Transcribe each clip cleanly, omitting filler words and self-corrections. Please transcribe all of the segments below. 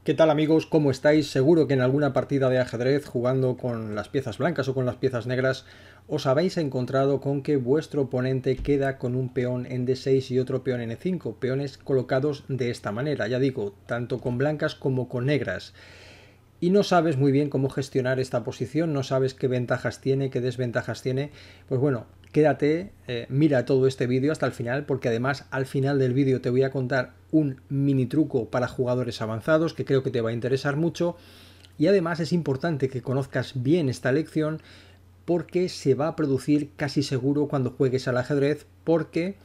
¿Qué tal amigos? ¿Cómo estáis? Seguro que en alguna partida de ajedrez jugando con las piezas blancas o con las piezas negras os habéis encontrado con que vuestro oponente queda con un peón en D6 y otro peón en E5, peones colocados de esta manera, ya digo, tanto con blancas como con negras. Y no sabes muy bien cómo gestionar esta posición, no sabes qué ventajas tiene, qué desventajas tiene, pues bueno, quédate, mira todo este vídeo hasta el final, porque además al final del vídeo te voy a contar un mini truco para jugadores avanzados que creo que te va a interesar mucho, y además es importante que conozcas bien esta lección porque se va a producir casi seguro cuando juegues al ajedrez, porque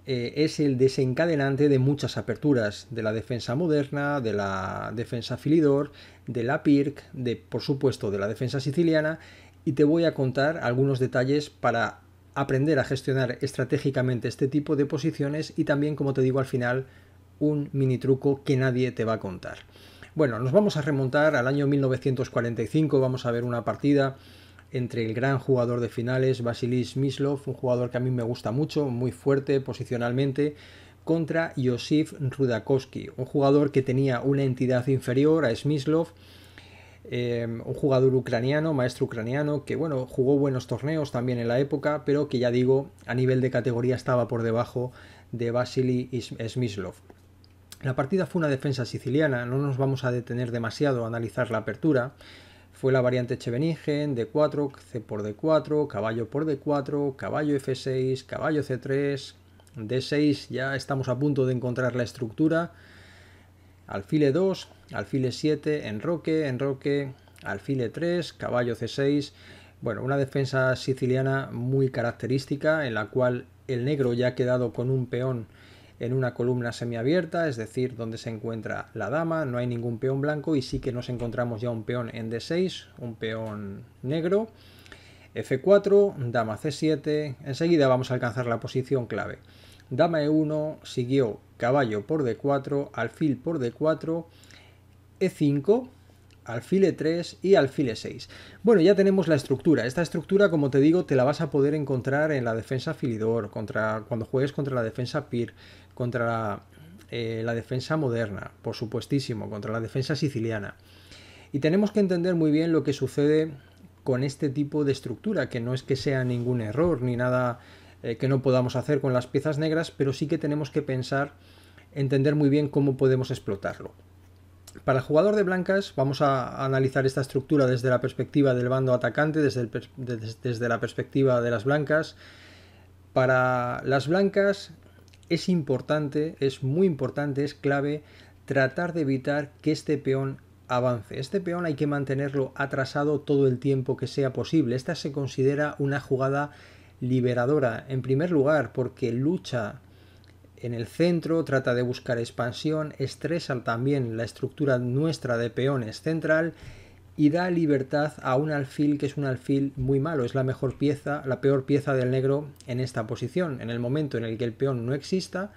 es el desencadenante de muchas aperturas, de la defensa moderna, de la defensa Philidor, de la Pirc, de por supuesto de la defensa siciliana, y te voy a contar algunos detalles para aprender a gestionar estratégicamente este tipo de posiciones y también, como te digo al final, un mini truco que nadie te va a contar. Bueno, nos vamos a remontar al año 1945, vamos a ver una partida entre el gran jugador de finales, Vasily Smyslov, un jugador que a mí me gusta mucho, muy fuerte posicionalmente, contra Josif Rudakovsky, un jugador que tenía una entidad inferior a Smyslov, un jugador ucraniano, maestro ucraniano, que bueno, jugó buenos torneos también en la época, pero que ya digo, a nivel de categoría estaba por debajo de Vasily Smyslov. La partida fue una defensa siciliana, no nos vamos a detener demasiado a analizar la apertura. Fue la variante Scheveningen, D4, C por D4, caballo por D4, caballo F6, caballo C3, D6, ya estamos a punto de encontrar la estructura. Alfil E2, alfil E7, enroque, enroque, alfil E3, caballo C6. Bueno, una defensa siciliana muy característica en la cual el negro ya ha quedado con un peón en una columna semiabierta, es decir, donde se encuentra la dama, no hay ningún peón blanco y sí que nos encontramos ya un peón en D6, un peón negro, F4, dama C7, enseguida vamos a alcanzar la posición clave. Dama E1, siguió caballo por D4, alfil por D4, E5, alfil E3 y alfil E6. Bueno, ya tenemos la estructura. Esta estructura, como te digo, te la vas a poder encontrar en la defensa Philidor, cuando juegues contra la defensa Pir, contra la defensa moderna, por supuestísimo, contra la defensa siciliana. Y tenemos que entender muy bien lo que sucede con este tipo de estructura, que no es que sea ningún error ni nada que no podamos hacer con las piezas negras, pero sí que tenemos que pensar, entender muy bien cómo podemos explotarlo. Para el jugador de blancas vamos a analizar esta estructura desde la perspectiva del bando atacante, desde la perspectiva de las blancas. Para las blancas es importante, es muy importante, es clave tratar de evitar que este peón avance. Este peón hay que mantenerlo atrasado todo el tiempo que sea posible. Esta se considera una jugada liberadora, en primer lugar, porque lucha en el centro, trata de buscar expansión, estresa también la estructura nuestra de peones central y da libertad a un alfil que es un alfil muy malo, es la mejor pieza, la peor pieza del negro en esta posición. En el momento en el que el peón no exista,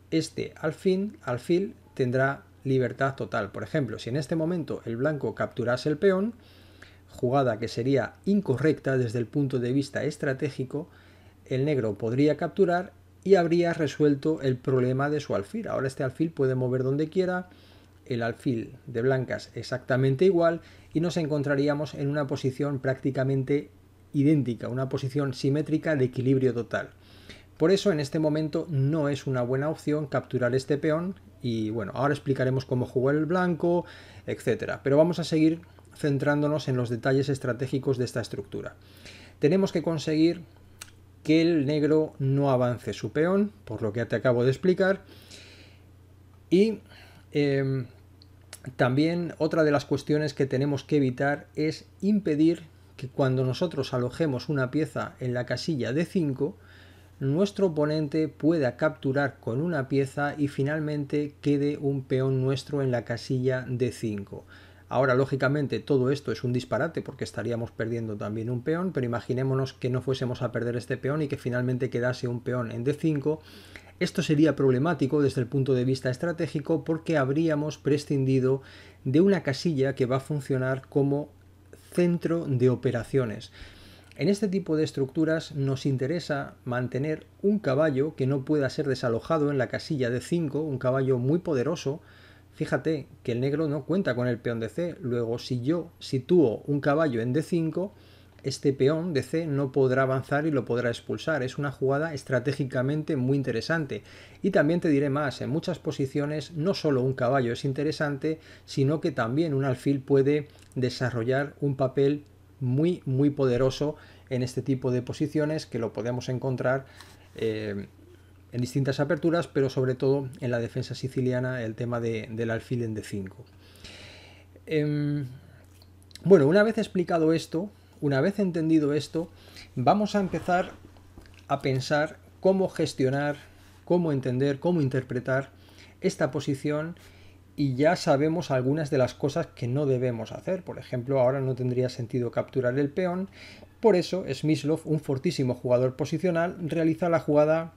este alfil tendrá libertad total. Por ejemplo, si en este momento el blanco capturase el peón, jugada que sería incorrecta desde el punto de vista estratégico, el negro podría capturar y habría resuelto el problema de su alfil. Ahora este alfil puede mover donde quiera, el alfil de blancas exactamente igual y nos encontraríamos en una posición prácticamente idéntica, una posición simétrica de equilibrio total. Por eso en este momento no es una buena opción capturar este peón y bueno, ahora explicaremos cómo jugó el blanco, etcétera. Pero vamos a seguir centrándonos en los detalles estratégicos de esta estructura. Tenemos que conseguir que el negro no avance su peón, por lo que te acabo de explicar. Y también otra de las cuestiones que tenemos que evitar es impedir que cuando nosotros alojemos una pieza en la casilla D5, nuestro oponente pueda capturar con una pieza y finalmente quede un peón nuestro en la casilla D5. Ahora, lógicamente, todo esto es un disparate porque estaríamos perdiendo también un peón, pero imaginémonos que no fuésemos a perder este peón y que finalmente quedase un peón en D5. Esto sería problemático desde el punto de vista estratégico porque habríamos prescindido de una casilla que va a funcionar como centro de operaciones. En este tipo de estructuras nos interesa mantener un caballo que no pueda ser desalojado en la casilla D5, un caballo muy poderoso, fíjate que el negro no cuenta con el peón de C. Luego, si yo sitúo un caballo en D5, este peón de C no podrá avanzar y lo podrá expulsar. Es una jugada estratégicamente muy interesante. Y también te diré más, en muchas posiciones no solo un caballo es interesante, sino que también un alfil puede desarrollar un papel muy poderoso en este tipo de posiciones, que lo podemos encontrar en distintas aperturas, pero sobre todo en la defensa siciliana, el tema del alfil en D5. Bueno, una vez explicado esto, una vez entendido esto, vamos a empezar a pensar cómo gestionar, cómo entender, cómo interpretar esta posición, y ya sabemos algunas de las cosas que no debemos hacer. Por ejemplo, ahora no tendría sentido capturar el peón. Por eso Smyslov, un fortísimo jugador posicional, realiza la jugada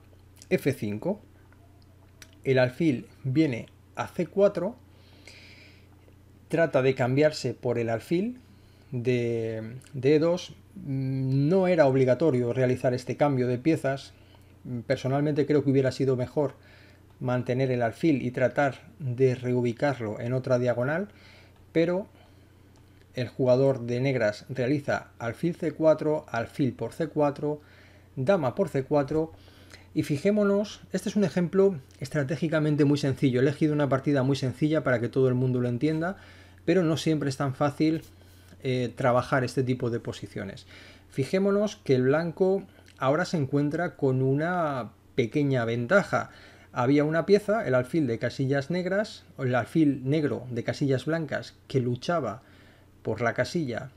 F5. El alfil viene a C4, trata de cambiarse por el alfil de E2. No era obligatorio realizar este cambio de piezas. Personalmente creo que hubiera sido mejor mantener el alfil y tratar de reubicarlo en otra diagonal, pero el jugador de negras realiza alfil C4, alfil por C4, dama por C4, y fijémonos, este es un ejemplo estratégicamente muy sencillo. He elegido una partida muy sencilla para que todo el mundo lo entienda, pero no siempre es tan fácil trabajar este tipo de posiciones. Fijémonos que el blanco ahora se encuentra con una pequeña ventaja. Había una pieza, el alfil de casillas negras, o el alfil negro de casillas blancas, que luchaba por la casilla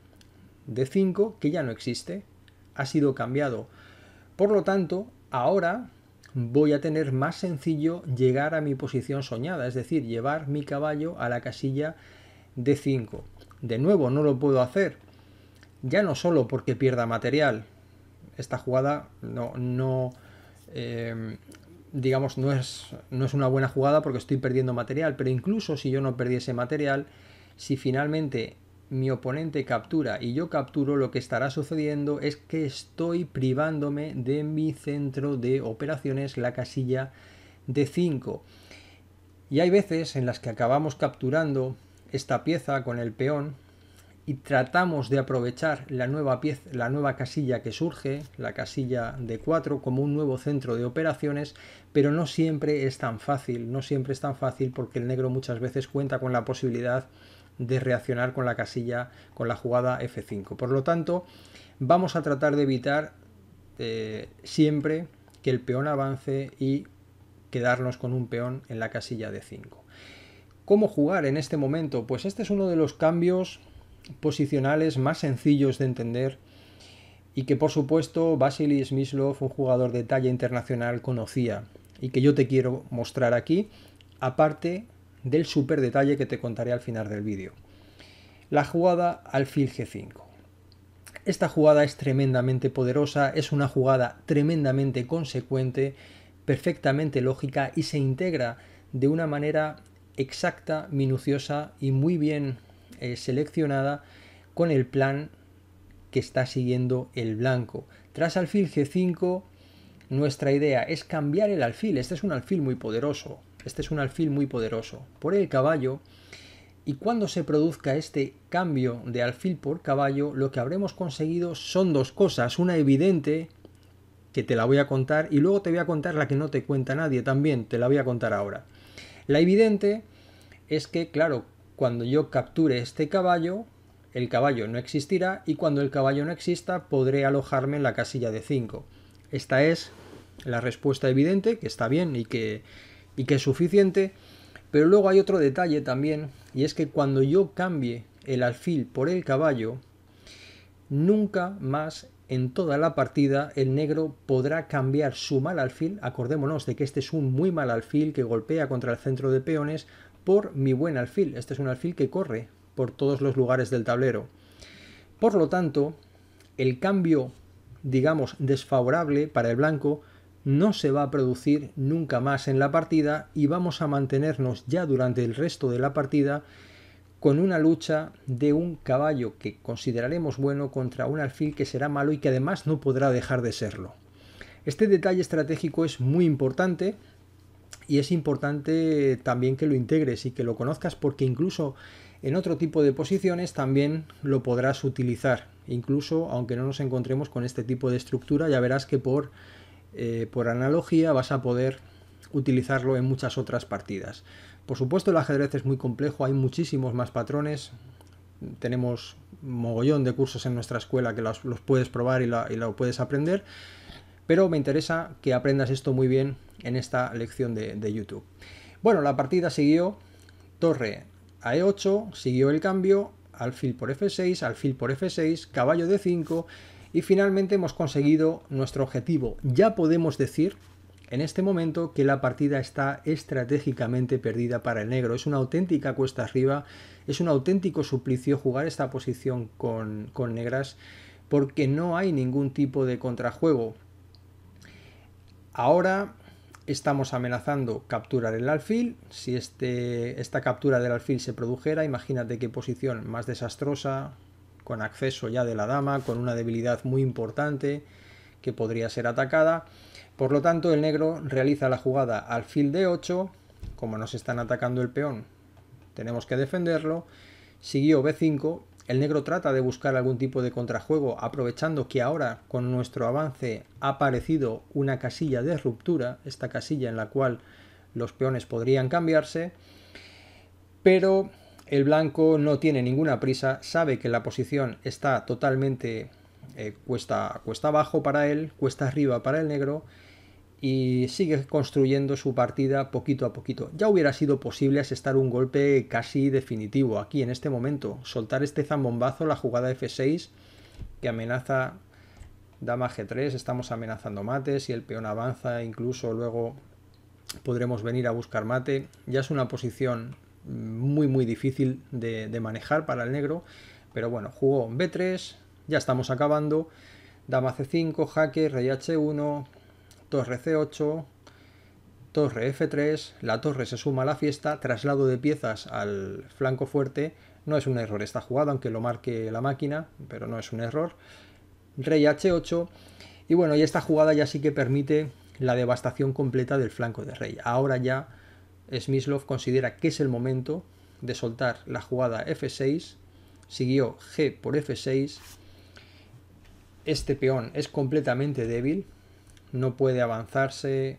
de 5, que ya no existe, ha sido cambiado. Por lo tanto, ahora voy a tener más sencillo llegar a mi posición soñada, es decir, llevar mi caballo a la casilla de 5. De nuevo, no lo puedo hacer, ya no solo porque pierda material. Esta jugada digamos, no es una buena jugada porque estoy perdiendo material, pero incluso si yo no perdiese material, si finalmente mi oponente captura y yo capturo, lo que estará sucediendo es que estoy privándome de mi centro de operaciones, la casilla de 5. Y hay veces en las que acabamos capturando esta pieza con el peón y tratamos de aprovechar la nueva casilla que surge, la casilla de 4, como un nuevo centro de operaciones, pero no siempre es tan fácil, porque el negro muchas veces cuenta con la posibilidad de reaccionar con la casilla, con la jugada F5. Por lo tanto, vamos a tratar de evitar siempre que el peón avance y quedarnos con un peón en la casilla de 5. ¿Cómo jugar en este momento? Pues este es uno de los cambios posicionales más sencillos de entender y que por supuesto Vasily Smyslov, un jugador de talla internacional, conocía y que yo te quiero mostrar aquí, aparte del super detalle que te contaré al final del vídeo. La jugada alfil G5. Esta jugada es tremendamente poderosa, es una jugada tremendamente consecuente, perfectamente lógica y se integra de una manera exacta, minuciosa y muy bien seleccionada con el plan que está siguiendo el blanco. Tras alfil G5, nuestra idea es cambiar el alfil. Este es un alfil muy poderoso. Por el caballo. Y cuando se produzca este cambio de alfil por caballo, lo que habremos conseguido son dos cosas. Una evidente, que te la voy a contar, y luego te voy a contar la que no te cuenta nadie también, te la voy a contar ahora. La evidente es que, claro, cuando yo capture este caballo, el caballo no existirá, y cuando el caballo no exista podré alojarme en la casilla de 5. Esta es la respuesta evidente, que está bien y que es suficiente, pero luego hay otro detalle también, y es que cuando yo cambie el alfil por el caballo, nunca más en toda la partida el negro podrá cambiar su mal alfil. Acordémonos de que este es un muy mal alfil que golpea contra el centro de peones, por mi buen alfil. Este es un alfil que corre por todos los lugares del tablero. Por lo tanto, el cambio, digamos, desfavorable para el blanco no se va a producir nunca más en la partida y vamos a mantenernos ya durante el resto de la partida con una lucha de un caballo que consideraremos bueno contra un alfil que será malo y que además no podrá dejar de serlo. Este detalle estratégico es muy importante y es importante también que lo integres y que lo conozcas, porque incluso en otro tipo de posiciones también lo podrás utilizar. Incluso aunque no nos encontremos con este tipo de estructura, ya verás que por analogía vas a poder utilizarlo en muchas otras partidas. Por supuesto, el ajedrez es muy complejo, hay muchísimos más patrones. Tenemos mogollón de cursos en nuestra escuela que los puedes probar y lo puedes aprender, pero me interesa que aprendas esto muy bien en esta lección de YouTube. Bueno, la partida siguió torre a E8, siguió el cambio, alfil por F6, alfil por F6, caballo D5 y finalmente hemos conseguido nuestro objetivo. Ya podemos decir en este momento que la partida está estratégicamente perdida para el negro. Es una auténtica cuesta arriba, es un auténtico suplicio jugar esta posición con negras porque no hay ningún tipo de contrajuego. Ahora estamos amenazando capturar el alfil. Si esta captura del alfil se produjera, imagínate qué posición más desastrosa, con acceso ya de la dama, con una debilidad muy importante que podría ser atacada. Por lo tanto, el negro realiza la jugada alfil D8. Como nos están atacando el peón, tenemos que defenderlo. Siguió B5. El negro trata de buscar algún tipo de contrajuego, aprovechando que ahora con nuestro avance ha aparecido una casilla de ruptura, esta casilla en la cual los peones podrían cambiarse, pero el blanco no tiene ninguna prisa, sabe que la posición está totalmente cuesta abajo para él, cuesta arriba para el negro, y sigue construyendo su partida poquito a poquito. Ya hubiera sido posible asestar un golpe casi definitivo aquí en este momento, soltar este zambombazo, la jugada F6 que amenaza dama G3, estamos amenazando mate, si el peón avanza incluso luego podremos venir a buscar mate. Ya es una posición muy difícil de manejar para el negro, pero bueno, jugó B3, ya estamos acabando, dama C5, jaque, rey H1, torre C8, torre F3, la torre se suma a la fiesta, traslado de piezas al flanco fuerte, no es un error esta jugada, aunque lo marque la máquina, pero no es un error, rey H8, y bueno, y esta jugada ya sí que permite la devastación completa del flanco de rey. Ahora ya Smyslov considera que es el momento de soltar la jugada F6, siguió G por F6, este peón es completamente débil, no puede avanzarse,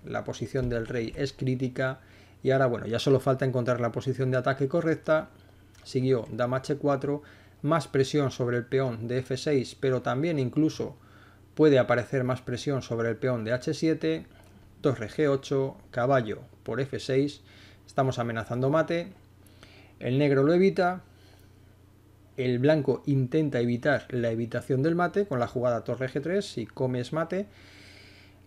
la posición del rey es crítica y ahora bueno, ya solo falta encontrar la posición de ataque correcta. Siguió dama H4, más presión sobre el peón de F6, pero también incluso puede aparecer más presión sobre el peón de H7, torre G8, caballo por F6, estamos amenazando mate, el negro lo evita, el blanco intenta evitar la evitación del mate con la jugada torre G3, si comes mate.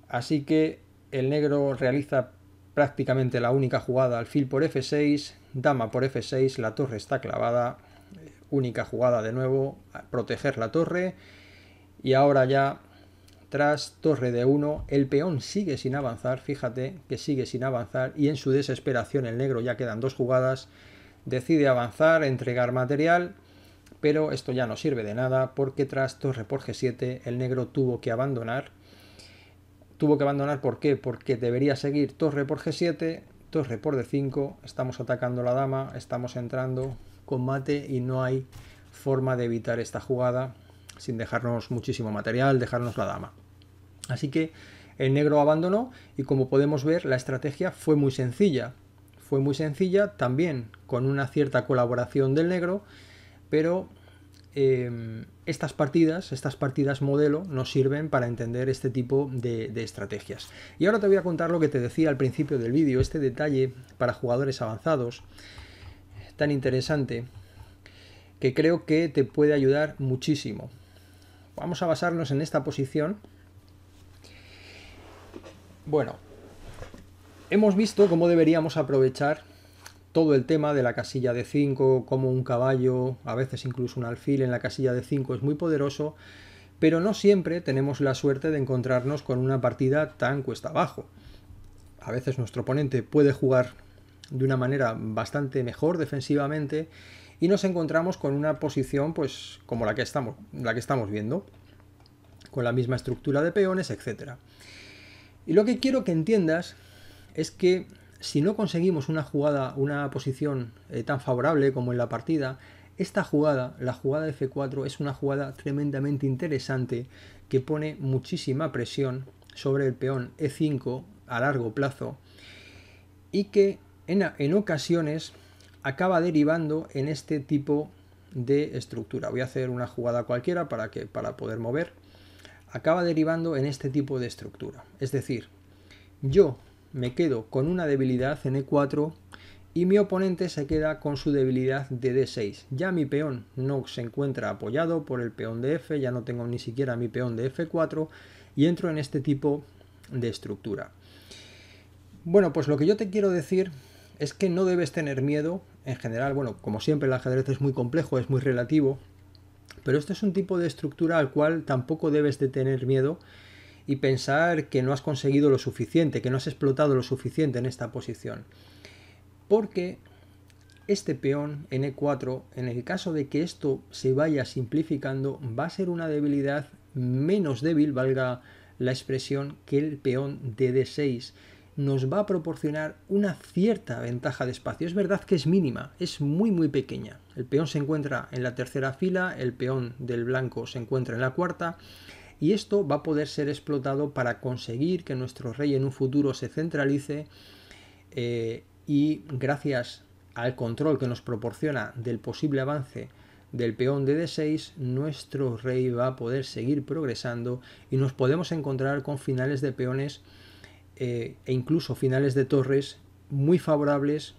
Así que el negro realiza prácticamente la única jugada, alfil por F6, dama por F6, la torre está clavada, única jugada de nuevo, proteger la torre, y ahora ya tras torre D1 el peón sigue sin avanzar, fíjate que sigue sin avanzar, y en su desesperación el negro, ya quedan dos jugadas, decide avanzar, entregar material, pero esto ya no sirve de nada porque tras torre por G7 el negro tuvo que abandonar. ¿Por qué? Porque debería seguir torre por G7, torre por D5, estamos atacando la dama, estamos entrando con mate y no hay forma de evitar esta jugada sin dejarnos muchísimo material, dejarnos la dama. Así que el negro abandonó y como podemos ver la estrategia fue muy sencilla. Fue muy sencilla también con una cierta colaboración del negro, pero estas partidas modelo nos sirven para entender este tipo de estrategias. Y ahora te voy a contar lo que te decía al principio del vídeo, este detalle para jugadores avanzados, tan interesante, que creo que te puede ayudar muchísimo. Vamos a basarnos en esta posición. Bueno, hemos visto cómo deberíamos aprovechar todo el tema de la casilla de 5, como un caballo, a veces incluso un alfil en la casilla de 5 es muy poderoso, pero no siempre tenemos la suerte de encontrarnos con una partida tan cuesta abajo. A veces nuestro oponente puede jugar de una manera bastante mejor defensivamente y nos encontramos con una posición pues como la que estamos viendo, con la misma estructura de peones, etc. Y lo que quiero que entiendas es que si no conseguimos una jugada, una posición tan favorable como en la partida, esta jugada, la jugada de F4, es una jugada tremendamente interesante que pone muchísima presión sobre el peón E5 a largo plazo y que en ocasiones acaba derivando en este tipo de estructura. Voy a hacer una jugada cualquiera para poder mover. Acaba derivando en este tipo de estructura. Es decir, yo me quedo con una debilidad en E4 y mi oponente se queda con su debilidad de D6. Ya mi peón no se encuentra apoyado por el peón de F, ya no tengo ni siquiera mi peón de F4 y entro en este tipo de estructura. Bueno, pues lo que yo te quiero decir es que no debes tener miedo, en general, bueno, como siempre el ajedrez es muy complejo, es muy relativo, pero esto es un tipo de estructura al cual tampoco debes de tener miedo y pensar que no has conseguido lo suficiente, que no has explotado lo suficiente en esta posición. Porque este peón en E4, en el caso de que esto se vaya simplificando, va a ser una debilidad menos débil, valga la expresión, que el peón de D6. Nos va a proporcionar una cierta ventaja de espacio. Es verdad que es mínima, es muy pequeña. El peón se encuentra en la tercera fila, el peón del blanco se encuentra en la cuarta, y esto va a poder ser explotado para conseguir que nuestro rey en un futuro se centralice y gracias al control que nos proporciona del posible avance del peón de D6, nuestro rey va a poder seguir progresando y nos podemos encontrar con finales de peones e incluso finales de torres muy favorables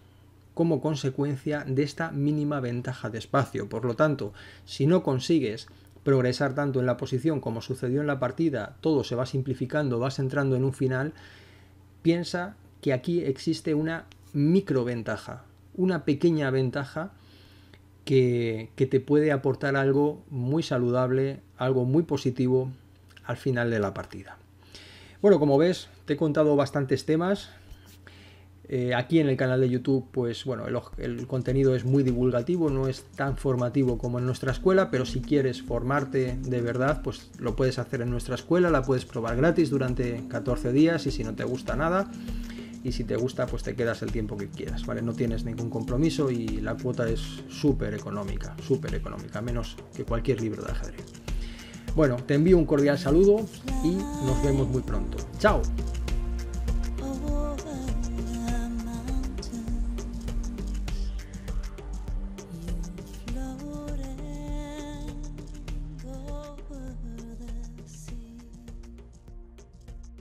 como consecuencia de esta mínima ventaja de espacio. Por lo tanto, si no consigues progresar tanto en la posición como sucedió en la partida, todo se va simplificando, vas entrando en un final, piensa que aquí existe una microventaja, una pequeña ventaja que te puede aportar algo muy saludable, algo muy positivo al final de la partida. Bueno, como ves, te he contado bastantes temas. Aquí en el canal de YouTube, pues bueno, el contenido es muy divulgativo, no es tan formativo como en nuestra escuela, pero si quieres formarte de verdad, pues lo puedes hacer en nuestra escuela, la puedes probar gratis durante 14 días y si no te gusta nada, y si te gusta, pues te quedas el tiempo que quieras, ¿vale? No tienes ningún compromiso y la cuota es súper económica, menos que cualquier libro de ajedrez. Bueno, te envío un cordial saludo y nos vemos muy pronto. ¡Chao!